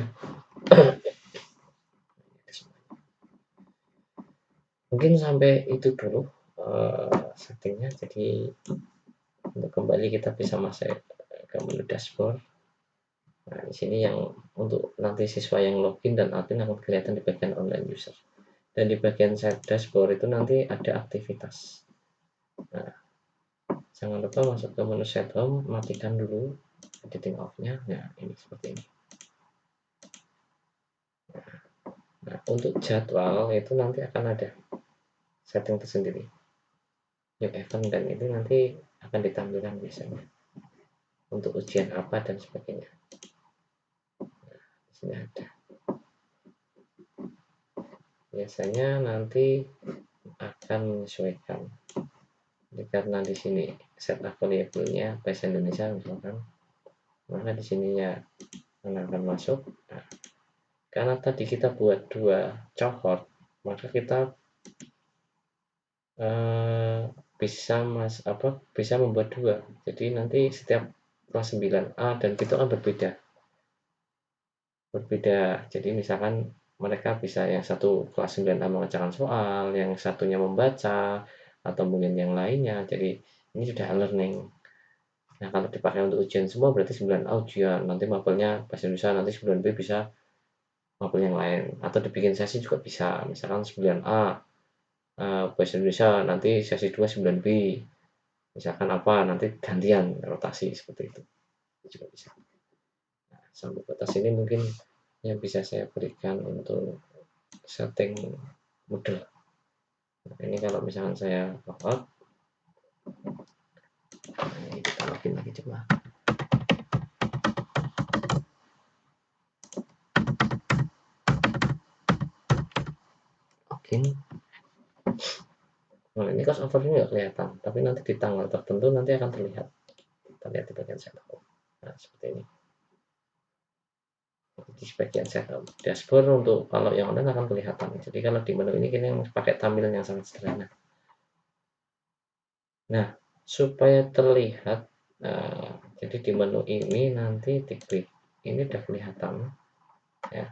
Mungkin sampai itu dulu settingnya. Jadi untuk kembali kita bisa ke menu dashboard. Nah, di sini yang untuk nanti siswa yang login dan admin akan kelihatan di bagian online user. Dan di bagian set dashboard itu nanti ada aktivitas. Nah, jangan lupa masuk ke menu set home, matikan dulu editing off-nya. Nah, ini seperti ini. Nah, untuk jadwal itu nanti akan ada setting tersendiri. New event dan itu nanti akan ditampilkan biasanya untuk ujian apa dan sebagainya. Nah, di sini ada. Biasanya nanti akan menyesuaikan. Jadi karena di sini set variable-nya bahasa Indonesia misalkan, maka di sininya akan masuk. Nah, karena tadi kita buat 2 cohort, maka kita bisa membuat 2. Jadi nanti setiap kelas 9A dan itu akan berbeda. Jadi misalkan mereka bisa yang satu kelas 9A mengerjakan soal, yang satunya membaca, atau mungkin yang lainnya. Jadi ini sudah learning. Nah, kalau dipakai untuk ujian semua berarti 9A ujian, nanti mapelnya bahasa Indonesia, nanti 9B bisa mapel yang lain, atau dibikin sesi juga bisa. Misalkan 9A bahasa Indonesia, nanti sesi 2 9B. Misalkan apa, nanti gantian rotasi seperti itu juga bisa. Nah, sampai batas ini mungkin yang bisa saya berikan untuk setting Moodle. Nah, ini kalau misalkan saya logout, nah, ini kita login lagi coba. Login. Nah, ini cost overnya nggak kelihatan, tapi nanti di tanggal tertentu nanti akan terlihat. Kita lihat di bagian setup. Nah, seperti ini. Di bagian setup dashboard untuk kalau yang online akan kelihatan. Jadi kalau di menu ini kita pakai tampilan yang sangat sederhana. Nah, supaya terlihat, jadi di menu ini nanti diklik, ini udah kelihatan ya.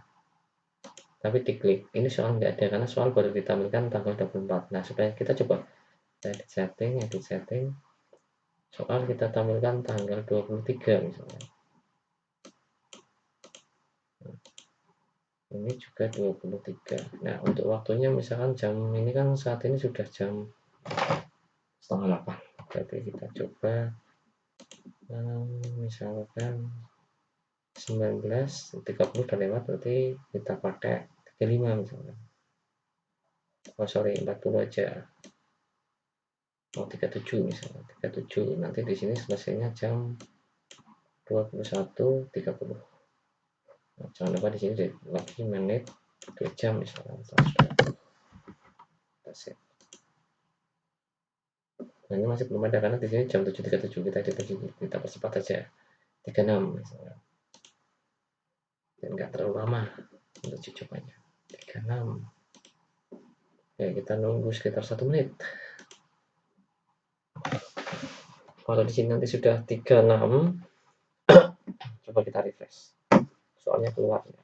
Tapi diklik, ini soal nggak ada karena soal baru ditampilkan tanggal 24. Nah, supaya kita coba edit setting, soal kita tampilkan tanggal 23 misalnya. Ini juga 23. Nah, untuk waktunya misalkan jam ini kan saat ini sudah jam 7:30. Berarti kita coba misalkan 19:30 udah lewat, berarti kita pakai 35 misalnya. Oh sorry, 40 aja. Oh 37 misalnya, 37. Nanti di sini selesainya jam 21:30. Nah, jangan lupa di sini lagi menit 2 jam misalnya. Nah, ini masih belum ada karena di sini jam 7:37, kita percepat aja 36 misalnya. Dan nggak terlalu lama untuk cobanya. 36. Ya, kita nunggu sekitar 1 menit. Kalau di sini nanti sudah 36, coba kita refresh. Soalnya keluar ya.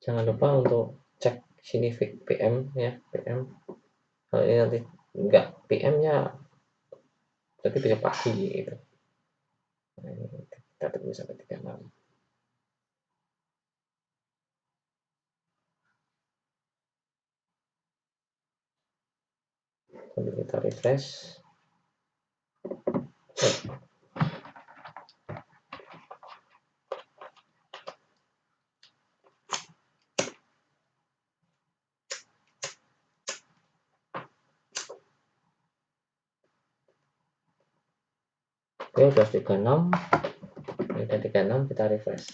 Jangan lupa untuk cek sini PM ya, PM. Kalau ini nanti enggak PM-nya berarti bisa pagi gitu. Nah, ini kita tunggu sampai 36. Sambil kita refresh. Oke, udah 36. Ini udah 36, kita refresh.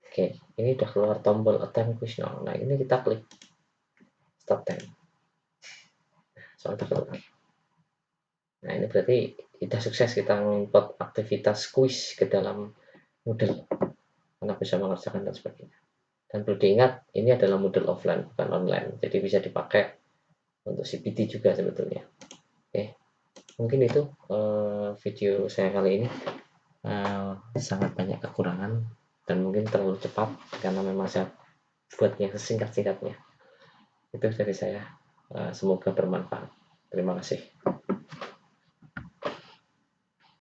Oke, ini udah keluar tombol attempt quiz now. Nah, ini kita klik stop time. Soal keluar. Nah, ini berarti sudah sukses kita mengimport aktivitas quiz ke dalam Moodle. Karena bisa mengerjakan dan sebagainya. Dan perlu diingat, ini adalah Moodle offline, bukan online. Jadi bisa dipakai untuk CPT juga sebetulnya. Oke, mungkin itu video saya kali ini. Sangat banyak kekurangan dan mungkin terlalu cepat karena memang saya buatnya sesingkat-singkatnya. Itu dari saya, semoga bermanfaat. Terima kasih.